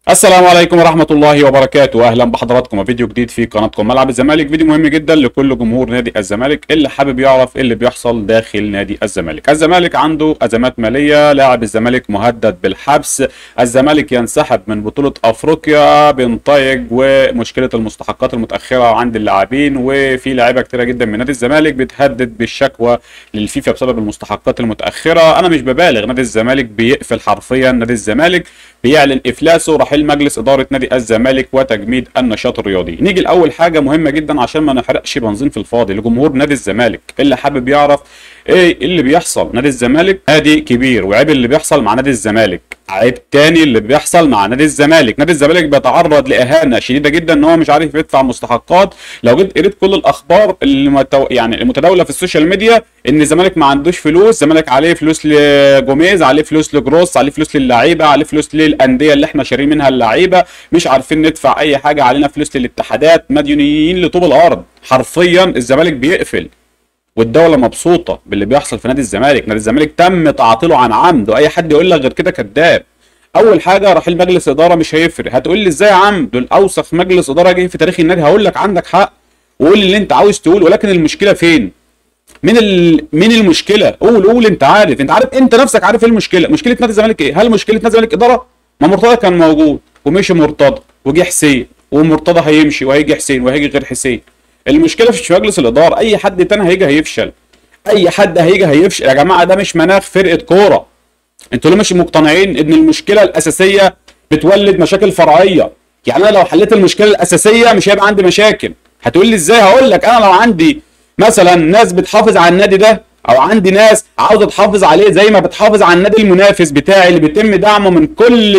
السلام عليكم ورحمة الله وبركاته. أهلا بحضراتكم وفيديو جديد في قناتكم ملعب الزمالك. فيديو مهم جدا لكل جمهور نادي الزمالك اللي حابب يعرف ايه اللي بيحصل داخل نادي الزمالك. الزمالك عنده أزمات مالية، لاعب الزمالك مهدد بالحبس، الزمالك ينسحب من بطولة أفريقيا بنتائج، ومشكلة المستحقات المتأخرة عند اللاعبين، وفي لاعيبة كتيرة جدا من نادي الزمالك بتهدد بالشكوى للفيفا بسبب المستحقات المتأخرة. أنا مش ببالغ، نادي الزمالك بيقفل حرفيا، نادي الزمالك بيعلن إفلاسه، رحيل مجلس إدارة نادي الزمالك وتجميد النشاط الرياضي. نيجي لأول حاجة مهمة جدا عشان ما نحرقش بنزين في الفاضي لجمهور نادي الزمالك اللي حابب يعرف ايه اللي بيحصل. نادي الزمالك نادي كبير، وعيب اللي بيحصل مع نادي الزمالك، عيب تاني اللي بيحصل مع نادي الزمالك. نادي الزمالك بيتعرض لإهانة شديدة جدا ان هو مش عارف يدفع مستحقات. لو جيت قريت كل الأخبار يعني المتداولة في السوشيال ميديا ان الزمالك ما عندوش فلوس، الزمالك عليه فلوس لجوميز، عليه فلوس لجروس، عليه فلوس للعيبة، عليه فلوس للأندية اللي احنا شارين منها اللعيبة، مش عارفين ندفع أي حاجة، علينا فلوس للاتحادات، مديونيين لطوب الأرض. حرفيا الزمالك بيقفل والدوله مبسوطه باللي بيحصل في نادي الزمالك. نادي الزمالك تم تعطيله عن عمد، واي حد يقول لك غير كده كذاب. اول حاجه رحيل مجلس اداره مش هيفرق. هتقول لي ازاي يا عم؟ دول اوسخ مجلس اداره جه في تاريخ النادي. هقول لك عندك حق وقول اللي انت عاوز تقول، ولكن المشكله فين؟ مين المشكله؟ قول انت عارف، انت نفسك عارف ايه المشكله. مشكله نادي الزمالك ايه؟ هل مشكله نادي الزمالك اداره؟ ما مرتضى كان موجود ومشي مرتضى وجه حسين، ومرتضى هيمشي وهيجي حسين وهيجي غير حسين. المشكله في مجلس الاداره، اي حد تاني هيجي هيفشل، اي حد هيجي هيفشل يا جماعه. ده مش مناخ فرقه كوره. انتوا ليه مش مقتنعين ان المشكله الاساسيه بتولد مشاكل فرعيه؟ يعني انا لو حليت المشكله الاساسيه مش هيبقى عندي مشاكل. هتقول لي ازاي؟ هقول لك، انا لو عندي مثلا ناس بتحافظ على النادي ده، او عندي ناس عاوزه تحافظ عليه زي ما بتحافظ على النادي المنافس بتاعي اللي بيتم دعمه من كل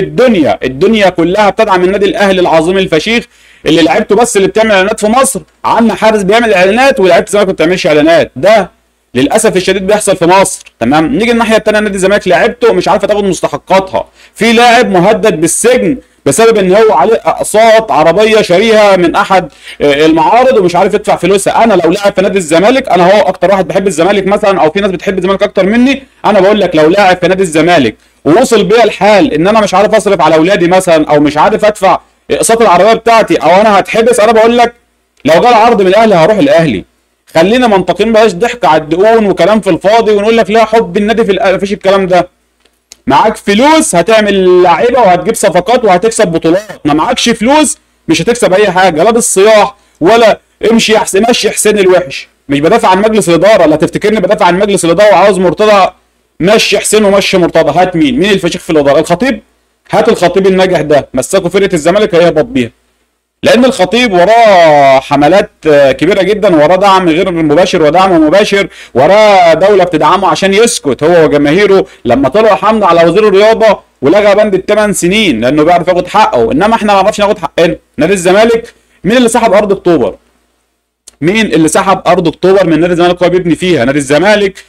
الدنيا كلها بتدعم النادي الاهلي العظيم الفشيخ اللي لعيبته بس اللي بتعمل اعلانات في مصر. عندنا حارس بيعمل اعلانات ولعيبه الزمالك ما بتعملش اعلانات. ده للاسف الشديد بيحصل في مصر. تمام، نيجي الناحيه الثانيه، نادي الزمالك لعيبته مش عارفه تاخد مستحقاتها. في لاعب مهدد بالسجن بسبب ان هو عليه اقساط عربيه شاريها من احد المعارض ومش عارف يدفع فلوسها. انا لو لاعب في نادي الزمالك، انا هو اكتر واحد بحب الزمالك مثلا، او في ناس بتحب الزمالك اكتر مني، انا بقول لك لو لاعب في نادي الزمالك ووصل بيا الحال ان انا مش عارف اصرف على اولادي مثلا، او مش عارف ادفع اقساط العربيه بتاعتي، او انا هتحبس، انا بقول لك لو جه العرض من الاهلي هروح الاهلي. خلينا منطقيين، بلاش ضحك على الدقون وكلام في الفاضي ونقول لك لا حب النادي في الاهلي، مفيش الكلام ده. معاك فلوس هتعمل لعيبه وهتجيب صفقات وهتكسب بطولات، ما معكش فلوس مش هتكسب اي حاجه، لا بالصياح ولا مشي حسين الوحش. مش بدافع عن مجلس الاداره، لا تفتكرني بدافع عن مجلس الاداره وعاوز مرتضى مشي حسين ومشي مرتضى. هات مين الفشيخ في الاداره؟ الخطيب. هات الخطيب الناجح ده مسكوا فرقه الزمالك هيهبط بيها، لان الخطيب وراه حملات كبيره جدا، وراه دعم غير مباشر ودعم مباشر، وراه دوله بتدعمه عشان يسكت هو وجماهيره. لما طلعوا حمله على وزير الرياضه ولغى بند ال8 سنين لانه بيعرف ياخد حقه، انما احنا ما نعرفش ناخد حقنا. نادي الزمالك مين اللي سحب ارض اكتوبر؟ مين اللي سحب ارض اكتوبر من نادي الزمالك وهو بيبني فيها؟ نادي الزمالك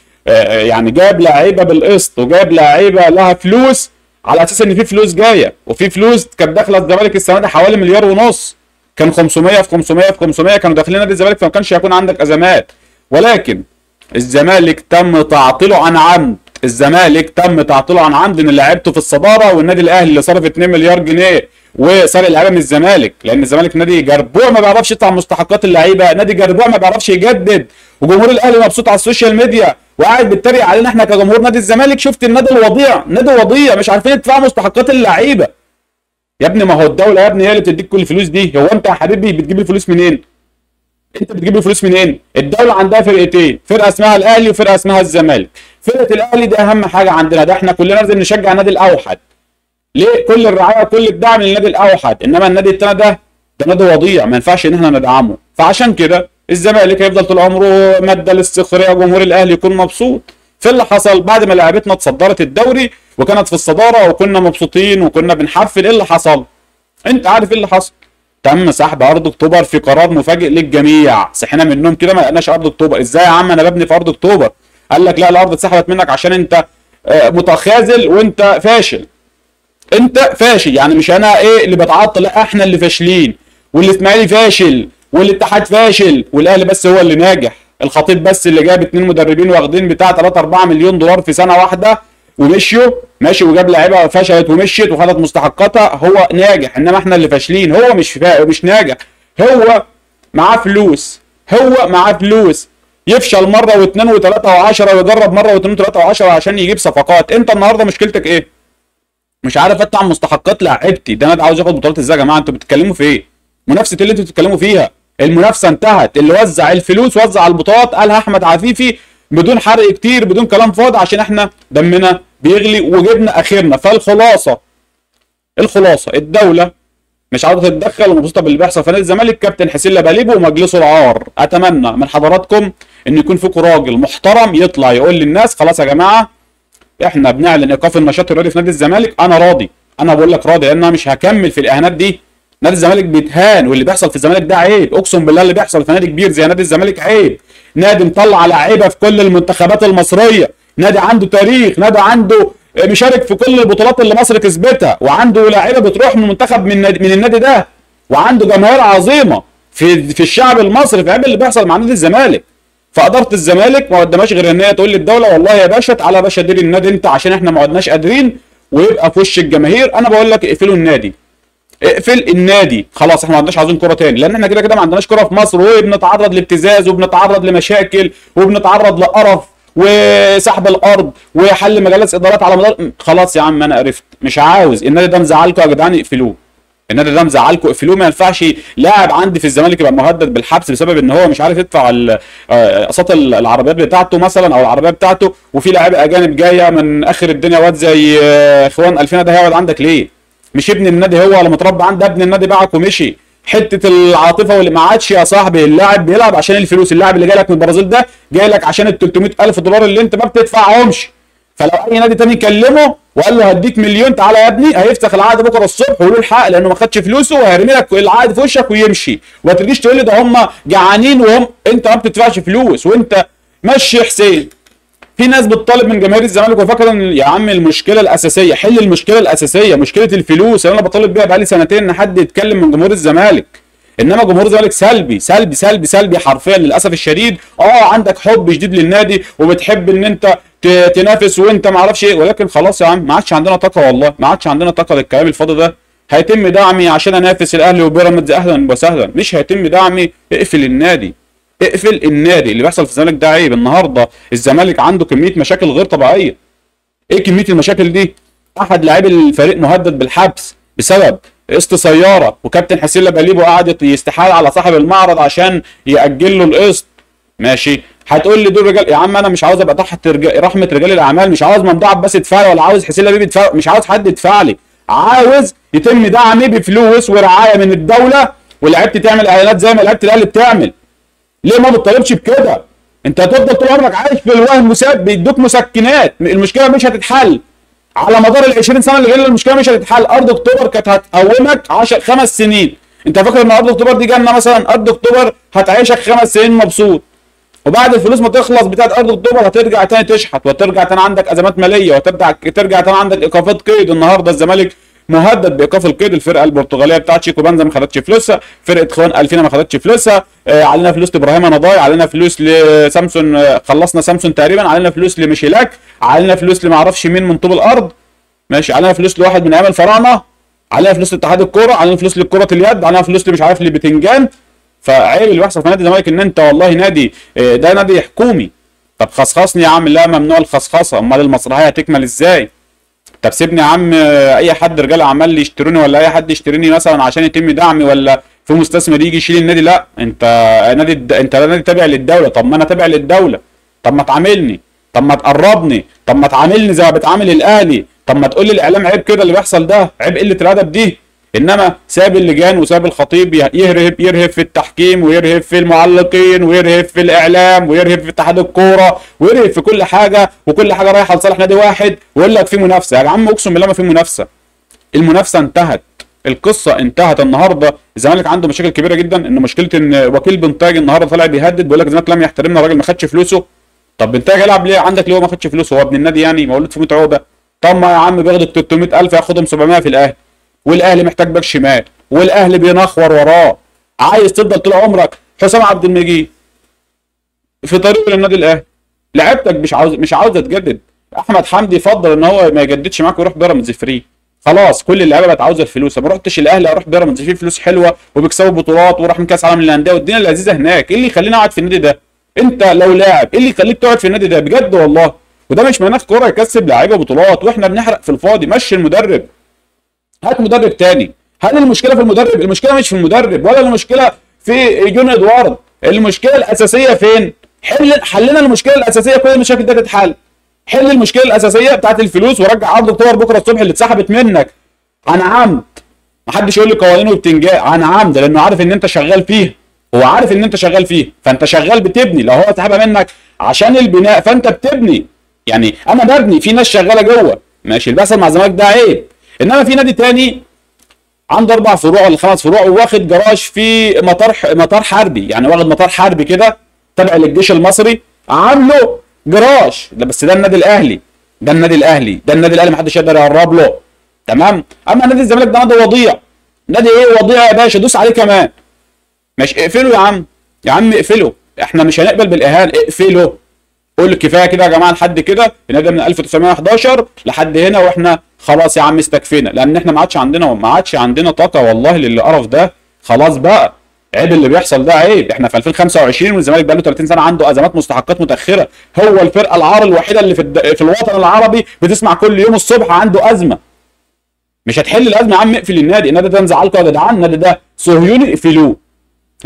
يعني جاب لعيبه بالقسط وجاب لعيبه لها فلوس على اساس ان في فلوس جايه، وفي فلوس كانت داخله الزمالك السنه دي حوالي 1.5 مليار. كان 500 في 500 في 500 كانوا داخلين نادي الزمالك، فما كانش هيكون عندك ازمات. ولكن الزمالك تم تعطيله عن عمد، الزمالك تم تعطيله عن عمد ان لعيبته في الصداره، والنادي الاهلي اللي صرف 2 مليار جنيه وسرق اللعيبه من الزمالك، لان الزمالك نادي جربوع ما بيعرفش يدفع مستحقات اللعيبه، نادي جربوع ما بيعرفش يجدد، وجمهور الاهلي مبسوط على السوشيال ميديا وقاعد بيتريق علينا احنا كجمهور نادي الزمالك. شفت النادي الوضيع، نادي وضيع مش عارفين يدفعوا مستحقات اللعيبه. يا ابني ما هو الدوله يا ابني هي اللي بتديك كل الفلوس دي. هو انت يا حبيبي بتجيب الفلوس منين؟ انت بتجيب الفلوس منين؟ الدوله عندها فرقتين، فرقه اسمها الاهلي وفرقه اسمها الزمالك. فرقه الاهلي دي اهم حاجه عندنا، ده احنا كلنا لازم نشجع النادي الاوحد. ليه؟ كل الرعايه وكل الدعم للنادي الاوحد، انما النادي التاني ده نادي وضيع ما ينفعش ان احنا ندعمه. فعشان كده الزمالك هيفضل طول عمره ماده للسخريه وجمهور الاهلي يكون مبسوط. في اللي حصل بعد ما لعبتنا اتصدرت الدوري وكانت في الصداره وكنا مبسوطين وكنا بنحفل، ايه اللي حصل؟ انت عارف ايه اللي حصل؟ تم سحب ارض اكتوبر في قرار مفاجئ للجميع. صحينا من النوم كده ما لقيناش ارض اكتوبر. ازاي يا عم انا ببني في ارض اكتوبر؟ قال لك لا، الارض اتسحبت منك عشان انت متخاذل وانت فاشل. انت فاشل، يعني مش انا اللي بتعطل، لا احنا اللي فاشلين، والاسماعيلي فاشل والاتحاد فاشل والاهلي بس هو اللي ناجح. الخطيب بس اللي جاب 2 مدربين واخدين بتاع 3 4 مليون دولار في سنه واحده ومشيوا ماشي، وجاب لعيبه فشلت ومشيت وخدت مستحقاتها، هو ناجح. انما احنا اللي فاشلين، هو مش ناجح. هو معاه فلوس، هو معاه فلوس يفشل مره واثنين وثلاثه وعشره، ويجرب مره واثنين وثلاثه وعشره عشان يجيب صفقات. انت النهارده مشكلتك ايه؟ مش عارف ادفع مستحقات لعيبتي. ده انا عاوز ياخد بطولات ازاي يا جماعه؟ انتوا بتتكلموا في ايه؟ منافسه اللي انتوا بتتكلموا فيها، المنافسه انتهت. اللي وزع الفلوس وزع البطولات قالها احمد عفيفي بدون حرق كتير، بدون كلام فاضي، عشان احنا دمنا بيغلي وجبنا اخرنا. فالخلاصه الدوله مش عاوزه تتدخل ومبسوطه باللي بيحصل في نادي الزمالك. كابتن حسين لباليبو ومجلسه العار، اتمنى من حضراتكم ان يكون فيكم راجل محترم يطلع يقول للناس خلاص يا جماعه احنا بنعلن ايقاف النشاط الرياضي في نادي الزمالك. انا راضي، انا بقول لك راضي، لان انا مش هكمل في الاهانات دي. نادي الزمالك بيتهان، واللي بيحصل في الزمالك ده عيب. اقسم بالله اللي بيحصل في نادي كبير زي نادي الزمالك عيب. نادي مطلع لعيبه في كل المنتخبات المصريه، نادي عنده تاريخ، نادي عنده مشارك في كل البطولات اللي مصر كسبتها، وعنده لعيبه بتروح من منتخب من النادي ده، وعنده جماهير عظيمه في الشعب المصري. في عيب اللي بيحصل مع نادي الزمالك. فاداره الزمالك ما قدمهاش غير ان هي تقول للدوله والله يا باشا تعالى يا باشا دير النادي انت، عشان احنا ما عدناش قادرين، ويبقى في وش الجماهير. انا بقول لك اقفلوا النادي، اقفل النادي خلاص. احنا ما عندناش عاوزين كوره تاني، لان احنا كده كده ما عندناش كوره في مصر، وبنتعرض لابتزاز وبنتعرض لمشاكل وبنتعرض لقرف وسحب الارض وحل مجالس ادارات على مدار. خلاص يا عم انا عرفت، مش عاوز النادي ده مزعلكم يا جدعان اقفلوه. النادي ده مزعلكم اقفلوه. ما ينفعش لاعب عندي في الزمالك يبقى مهدد بالحبس بسبب ان هو مش عارف يدفع اقساط العربيات بتاعته مثلا، او العربيه بتاعته، وفي لاعيبه اجانب جايه من اخر الدنيا واد زي اخوان 2000 ده هيقعد عندك ليه؟ مش ابن النادي هو ولا متربى عند ابن النادي باعك ومشي. حته العاطفه واللي ما عادش يا صاحبي. اللاعب بيلعب عشان الفلوس. اللاعب اللي جاي لك من البرازيل ده جاي لك عشان ال 300,000 دولار اللي انت ما بتدفعهمش. فلو اي نادي تاني كلمه وقال له هديك مليون تعالى يا ابني، هيفسخ العقد بكره الصبح وله الحق، لانه ما خدش فلوسه، وهيرمي لك العقد في وشك ويمشي. وما تجيش تقول لي ده هم جعانين وهم انت ما بتدفعش فلوس. وانت مشي حسين. في ناس بتطالب من جماهير الزمالك وفاكره ان يا عم المشكله الاساسيه، حل المشكله الاساسيه، مشكله الفلوس اللي انا بطالب بيها بقالي سنتين ان حد يتكلم من جمهور الزمالك. انما جمهور الزمالك سلبي سلبي سلبي سلبي حرفيا للاسف الشديد. عندك حب شديد للنادي وبتحب ان انت تنافس وانت ما اعرفش ايه، ولكن خلاص يا عم ما عادش عندنا طاقه، والله ما عادش عندنا طاقه للكلام الفاضي ده. هيتم دعمي عشان انافس الاهلي وبيراميدز اهلا وسهلا، مش هيتم دعمي. اقفل النادي، اقفل النادي. اللي بيحصل في الزمالك ده عيب. النهارده الزمالك عنده كميه مشاكل غير طبيعيه. ايه كميه المشاكل دي؟ احد لاعبي الفريق مهدد بالحبس بسبب قسط سياره، وكابتن حسين لباليبو قعد يستحال على صاحب المعرض عشان ياجل له القسط. ماشي، هتقول لي دول رجال. يا عم انا مش عاوز ابقى تحت رحمه رجال الاعمال. مش عاوز ممدوح عباس يدفع لي، ولا عاوز حسين لبيب يدفع، مش عاوز حد يدفع لي. عاوز يتم دعمي بفلوس ورعايه من الدوله، ولعبت تعمل اعلانات زي ما لعبت الاهلي بتعمل. ليه ما بتطالبش بكده؟ انت هتفضل طول عمرك عايش في الوهم، بيدوك مسكنات. المشكله مش هتتحل على مدار ال 20 سنه اللي جايه. المشكله مش هتتحل. ارض اكتوبر كانت هتقومك 5 سنين. انت فاكر ان ارض اكتوبر دي جنه مثلا؟ ارض اكتوبر هتعيشك 5 سنين مبسوط، وبعد الفلوس ما تخلص بتاعت ارض اكتوبر هترجع تاني تشحت، وترجع تاني عندك ازمات ماليه، وترجع تاني عندك ايقافات قيد. النهارده الزمالك مهدد بايقاف القيد. الفرقه البرتغاليه بتاعت شيكو بنزا ما خدتش فلوسها، فرقه اخوان 2000 ما خدتش فلوسها، علينا فلوس لابراهيم نضاي، علينا فلوس لسامسون، خلصنا سامسون تقريبا، علينا فلوس لميشيلاك، علينا فلوس لما اعرفش مين من طوب الارض. ماشي، علينا فلوس لواحد من ايام الفراعنه، علينا فلوس لاتحاد الكوره، علينا فلوس لكره اليد، علينا فلوس مش عارف لبتنجان. فعيب اللي بيحصل في نادي الزمالك ان انت والله نادي ده نادي حكومي. طب خصخصني يا عم. لا، ممنوع الخصخصه. امال المسرحيه هتكمل ازاي؟ طب سيبني يا عم اي حد رجال اعمال يشتروني، ولا اي حد يشتريني مثلا عشان يتم دعمي، ولا في مستثمر يجي يشيل النادي. لا، انت نادي تابع للدوله. طب ما انا تابع للدوله. طب ما تعاملني، طب ما تقربني، طب ما تعاملني زي ما بتعامل الاهلي. طب ما تقول لي الاعلام عيب كده اللي بيحصل ده، عيب قله الادب دي. انما ساب اللجان وساب الخطيب يرهب في التحكيم، ويرهب في المعلقين، ويرهب في الاعلام، ويرهب في اتحاد الكوره، ويرهب في كل حاجه، وكل حاجه رايحه لصالح نادي واحد، ويقول لك في منافسه. يا عم اقسم بالله ما في منافسه. المنافسه انتهت، القصه انتهت. النهارده الزمالك عنده مشاكل كبيره جدا. ان مشكله ان وكيل بنتاج النهارده طالع بيهدد بيقول لك الزمالك لم يحترمنا، الراجل ما خدش فلوسه. طب بنتاج يلعب ليه عندك؟ ليه هو ما خدش فلوسه؟ هو ابن النادي يعني مولود في 100 عقبه؟ طب ما يا عم بياخد 300,000 ياخدهم 700 في الاهلي، والاهلي محتاج باك شمال، والاهلي بينخور وراه. عايز تفضل طول عمرك حسام عبد المجيد في طريق للنادي الاهلي. لعبتك مش عاوزه تجدد. احمد حمدي يفضل ان هو ما يجددش معاك ويروح بيراميدز فري. خلاص كل اللعيبه بقت عاوزه الفلوس، ما رحتش الاهلي اروح بيراميدز فيه فلوس حلوه وبيكسبوا بطولات وراح من كاس عالم للانديه والدنيا لذيذه هناك. ايه اللي يخليني اقعد في النادي ده؟ انت لو لاعب ايه اللي يخليك تقعد في النادي ده بجد والله؟ وده مش مناخ كوره يكسب لعيبه بطولات واحنا بنحرق في الفاضي. مشي المدرب، هات مدرب تاني. هل المشكله في المدرب؟ المشكله مش في المدرب ولا المشكله في جون ادوارد. المشكله الاساسيه فين؟ حلنا المشكله الاساسيه، كل المشاكل دي تتحل. حل المشكله الاساسيه بتاعت الفلوس ورجع عرض اكتوبر بكره الصبح اللي اتسحبت منك عن عمد. محدش يقول لي قوانين وبتنجان عن عمد، لانه عارف ان انت شغال فيه. هو عارف ان انت شغال فيه، فانت شغال بتبني. لو هو سحبها منك عشان البناء فانت بتبني. يعني انا ببني، في ناس شغاله جوه ماشي، اللي بيحصل مع الزمالك ده عيب. انما في نادي تاني عنده 4 فروع ولا 5 فروع وواخد جراج في مطار حربي، يعني واخد مطار حربي كده تابع للجيش المصري عامله جراج. ده بس ده النادي الاهلي، ده النادي الاهلي، ده النادي الاهلي محدش يقدر يقرب له. تمام. اما نادي الزمالك ده نادي وضيع. نادي ايه وضيع يا باشا؟ دوس عليه كمان. ماشي اقفله يا عم، يا عم اقفله، احنا مش هنقبل بالاهانه، اقفله. قول كفايه كده يا جماعه لحد كده. النادي من 1911 لحد هنا واحنا خلاص يا عم استكفينا، لان احنا ما عادش عندنا طاقه والله للقرف ده. خلاص بقى، عيب اللي بيحصل ده، عيب. احنا في 2025 والزمالك بقى له 30 سنه عنده ازمات مستحقات متاخره. هو الفرقه العار الوحيده اللي في الوطن العربي بتسمع كل يوم الصبح عنده ازمه. مش هتحل الازمه يا عم، اقفل النادي. النادي ده مزعلكم يا جدعان؟ النادي ده صهيوني، اقفلوه.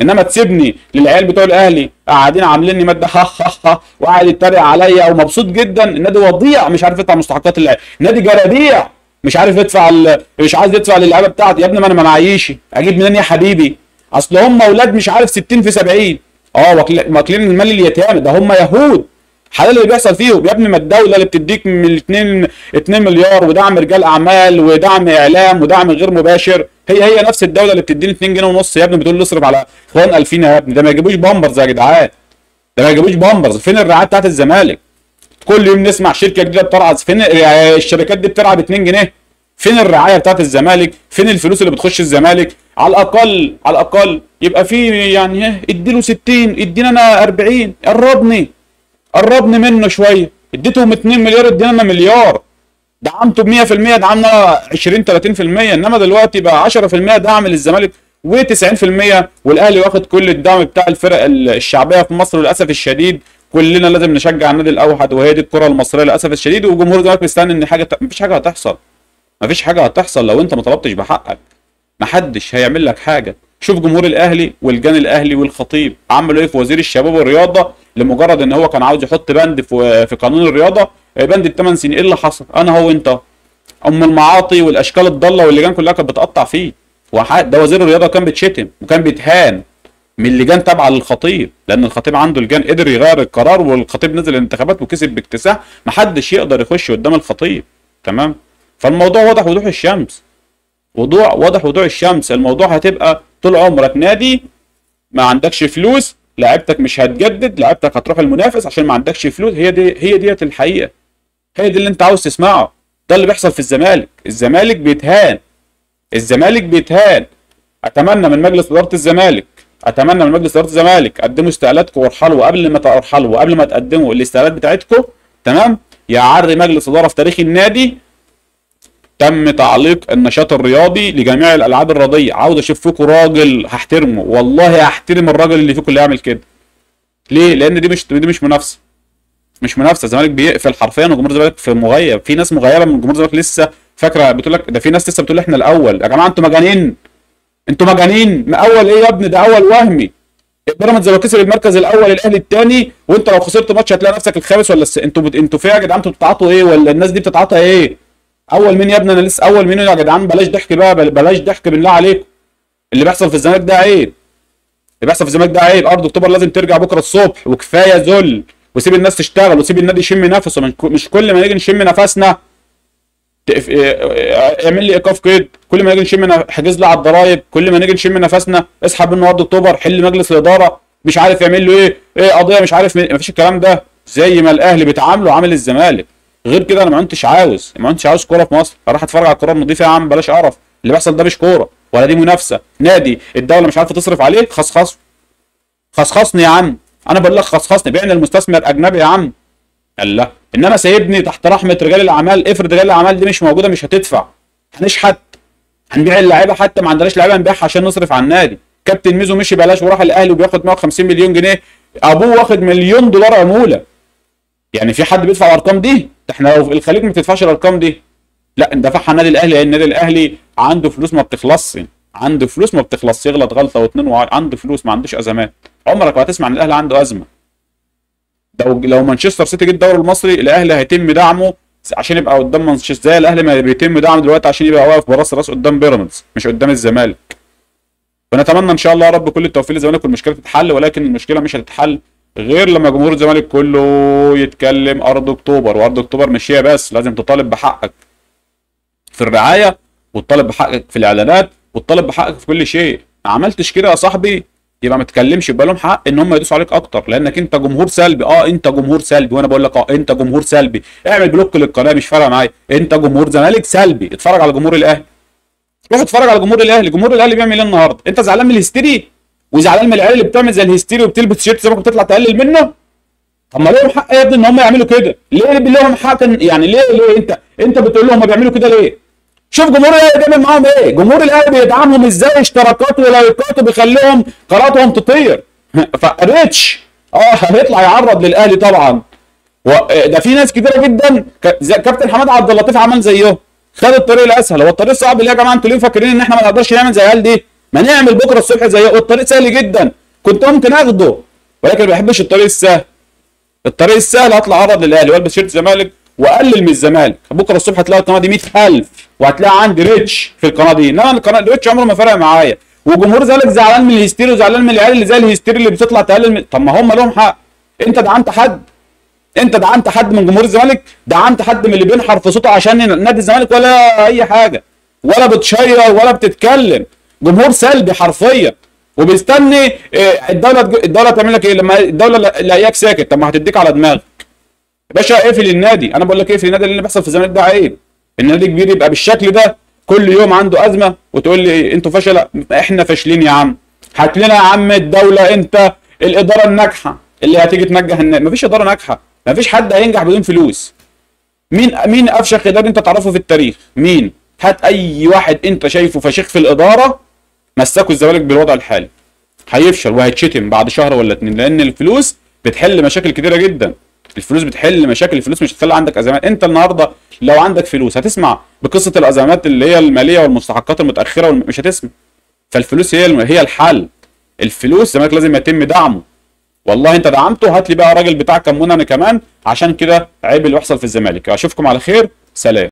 انما تسيبني للعيال بتوع الاهلي قاعدين عاملين لي ماده ها ها ها وقاعد يتريق عليا ومبسوط جدا. النادي وضيع مش عارف يدفع مستحقات اللعيبه، النادي جراديع مش عارف يدفع مش عايز يدفع للعيبه بتاعتي. يا ابني ما انا ما معيش، اجيب منين يا حبيبي؟ اصل هم اولاد مش عارف 60 في 70. واكلين المال اليتامى ده، هم يهود. حلال اللي بيحصل فيهم يا ابني. ما الدوله اللي بتديك من 2 مليار ودعم رجال اعمال ودعم اعلام ودعم غير مباشر، هي نفس الدوله اللي بتديني 2 جنيه ونص يا ابني بتقول لي اصرف على اخوان 2000 يا ابني. ده ما يجيبوش بامبرز يا جدعان، ده ما يجيبوش بامبرز. فين الرعايه بتاعت الزمالك؟ كل يوم نسمع شركه جديده بترعى. فين الشركات دي بترعى ب 2 جنيه؟ فين الرعايه بتاعت الزمالك؟ فين الفلوس اللي بتخش الزمالك؟ على الاقل على الاقل يبقى في يعني اديله 60، ادينا انا 40. قربني منه شويه. اديتهم 2 مليار ادينا لنا مليار. دعمته ب 100%، دعمنا 20 30%. انما دلوقتي بقى 10% دعم للزمالك و90%، والاهلي واخد كل الدعم بتاع الفرق الشعبيه في مصر. للاسف الشديد كلنا لازم نشجع النادي الاوحد وهي دي الكره المصريه للاسف الشديد. وجمهور الزمالك مستني ان مفيش حاجه هتحصل. مفيش حاجه هتحصل لو انت ما طلبتش بحقك. محدش هيعمل لك حاجه. شوف جمهور الاهلي والجان الاهلي والخطيب عملوا ايه في وزير الشباب والرياضه لمجرد ان هو كان عاوز يحط بند في قانون الرياضه، بند ال8 سنين. ايه اللي حصل؟ انا هو انت ام المعاطي والاشكال الضاله واللجان كلها كانت بتقطع فيه. ده وزير الرياضه كان بيتشتم وكان بيتهان من لجان تابعه للخطيب، لان الخطيب عنده لجان قدر يغير القرار، والخطيب نزل الانتخابات وكسب باكتساح. محدش يقدر يخش قدام الخطيب. تمام. فالموضوع واضح وضوح الشمس، واضح وضوح الشمس. الموضوع هتبقى طول عمرك نادي ما عندكش فلوس، لعيبتك مش هتجدد، لعيبتك هتروح المنافس عشان ما عندكش فلوس. هي ديت الحقيقه، هي دي اللي انت عاوز تسمعه. ده اللي بيحصل في الزمالك. الزمالك بيتهان، الزمالك بيتهان. اتمنى من مجلس اداره الزمالك قدموا استقالاتكم وارحلوا قبل ما ترحلوا وقبل ما تقدموا الاستقالات بتاعتكم. تمام. يعري مجلس اداره في تاريخ النادي تم تعليق النشاط الرياضي لجميع الالعاب الرياضيه. عاوز اشوف فيكم راجل هحترمه، والله هحترم الراجل اللي فيكم اللي يعمل كده. ليه؟ لان دي مش منافسه. مش منافسه. الزمالك بيقفل حرفيا وجمهور الزمالك في مغيب. في ناس مغيبه من جمهور الزمالك لسه فاكره، بتقول لك ده في ناس لسه بتقول احنا الاول. يا جماعه انتوا مجانين، انتوا مجانين. اول ايه يا ابني؟ ده اول وهمي. بيراميدز لو كسب المركز الاول الاهلي الثاني، وانت لو خسرت ماتش هتلاقي نفسك الخامس ولا انتوا فيها يا جدعان؟ انتوا بتتعاطوا ايه؟ ولا الناس دي بتتعاطى ايه؟ اول مين يا ابني؟ انا لسه اول مين يا جدعان؟ بلاش ضحك بقى، بلاش ضحك بالله عليكم. اللي بيحصل في الزمالك ده عيب، اللي بيحصل في الزمالك ده عيب. ارض اكتوبر لازم ترجع بكره الصبح، وكفايه ذل، وسيب الناس تشتغل، وسيب النادي يشم نفسه. مش كل ما نيجي نشم نفسنا اعمل لي ايقاف قيد. كل ما نيجي نشم حجز لي على الضرايب. كل ما نيجي نشم نفسنا اسحب منه ارض اكتوبر، حل مجلس الاداره مش عارف يعمل له ايه قضيه مش عارف مفيش الكلام ده. زي ما الاهلي بيتعاملوا عامل الزمالك. غير كده انا ما كنتش عاوز كوره في مصر. اروح اتفرج على الكوره النظيفه يا عم، بلاش قرف. اللي بيحصل ده مش كوره ولا دي منافسه. نادي الدوله مش عارفه تصرف عليه، خصخصني يا عم. انا بقول لك خصخصني، بيعني المستثمر اجنبي يا عم. الله، انما سايبني تحت رحمه رجال الاعمال. افرض رجال الاعمال دي مش موجوده، مش هتدفع، هنشحت، هنبيع اللعيبه، حتى ما عندناش لعيبه نبيعها عشان نصرف على النادي. كابتن ميزو مشي بلاش وراح الاهلي وبياخد 150 مليون جنيه، ابوه واخد مليون دولار عموله. يعني في حد بيدفع الارقام دي؟ احنا لو في الخليج ما بتدفعش الارقام دي، لا ندفعها النادي الاهلي، لان النادي الاهلي عنده فلوس ما بتخلصش، عنده فلوس ما بتخلصش، يغلط غلطه واثنين عنده فلوس، ما عندوش ازمات. عمرك ما هتسمع ان الاهلي عنده ازمه. لو مانشستر سيتي جه الدوري المصري، الاهلي هيتم دعمه عشان يبقى قدام مانشستر، زي الاهلي ما بيتم دعمه دلوقتي عشان يبقى واقف براس راس قدام بيراميدز مش قدام الزمالك. ونتمنى ان شاء الله يا رب كل التوفيق للزمالك والمشكله تتحل، ولكن المشكله مش هتتحل غير لما جمهور الزمالك كله يتكلم ارض اكتوبر. وارض اكتوبر مش هي بس، لازم تطالب بحقك في الرعايه، وتطالب بحقك في الاعلانات، وتطالب بحقك في كل شيء. ما عملتش كده يا صاحبي يبقى ما تتكلمش، يبقى لهم حق ان هم يدوسوا عليك اكتر، لانك انت جمهور سلبي. انت جمهور سلبي، وانا بقول لك انت جمهور سلبي. اعمل بلوك للقناه مش فارقه معايا، انت جمهور زمالك سلبي. اتفرج على جمهور الاهلي، روح اتفرج على جمهور الاهلي. جمهور الاهلي بيعمل ايه النهارده؟ انت زعلان من الهستيري وزعلان من العيال اللي بتعمل زي الهستيري وبتلبس تيشيرت زي ما بتطلع تقلل منه؟ طب ما لهم حق يا ابني ان هم يعملوا كده. ليه لهم حق؟ يعني ليه انت بتقول لهم هم بيعملوا كده ليه؟ شوف جمهور الاهلي بيعمل معاهم ايه. جمهور الاهلي بيدعمهم ازاي، اشتراكات ولايكات وبيخليهم قناتهم تطير. فريتش هيطلع يعرض للاهلي طبعا. ده في ناس كتيره جدا زي كابتن حماد عبد اللطيف عمل زيهم، خد الطريق الاسهل. هو الطريق صعب ليه يا جماعه؟ انتوا ليه فاكرين ان احنا ما نقدرش نعمل زي العيال دي؟ ما نعمل بكره الصبح زيهم، الطريق سهل جدا، كنت ممكن اخده، ولكن ما بحبش الطريق السهل. الطريق السهل هطلع اعرض للاهلي والبس شيرت الزمالك واقلل من الزمالك. بكره الصبح هتلاقي القناه دي 100,000 وهتلاقي عندي ريتش في القناه دي. انما القناه ريتش عمره ما فرق معايا. وجمهور الزمالك زعلان من الهستيري وزعلان من العيال اللي زي الهستيري اللي بتطلع تقلل من... طب ما هم لهم حق. انت دعمت حد؟ انت دعمت حد من جمهور الزمالك؟ دعمت حد من اللي بينحر في صوته عشان نادي الزمالك؟ ولا اي حاجه، ولا بتشير ولا بتتكلم. جمهور سلبي حرفيا، وبيستني الدوله تعمل لك ايه لما الدوله لاقياك ساكت. طب ما هتديك على دماغك يا باشا. اقفل النادي. انا بقول لك اقفل النادي، اللي بيحصل في الزمالك ده عيب. النادي كبير يبقى بالشكل ده كل يوم عنده ازمه وتقول لي إيه؟ انتوا فشل. احنا فاشلين يا عم. هات لنا يا عم الدوله، انت الاداره الناجحه اللي هتيجي تنجح النادي. مفيش اداره ناجحه، مفيش حد هينجح بدون فلوس. مين افشخ اداري انت تعرفه في التاريخ؟ مين؟ هات اي واحد انت شايفه فشيخ في الاداره مسكوا الزمالك بالوضع الحالي، هيفشل وهيتشتم بعد شهر ولا اتنين، لان الفلوس بتحل مشاكل كتيره جدا. الفلوس بتحل مشاكل، الفلوس مش هتخلي عندك ازمات. انت النهارده لو عندك فلوس هتسمع بقصه الازمات اللي هي الماليه والمستحقات المتاخره مش هتسمع. فالفلوس هي الحل. الفلوس الزمالك لازم يتم دعمه. والله انت دعمته، هات لي بقى راجل بتاع كمونه انا كمان، عشان كده عيب اللي بيحصل في الزمالك. اشوفكم على خير، سلام.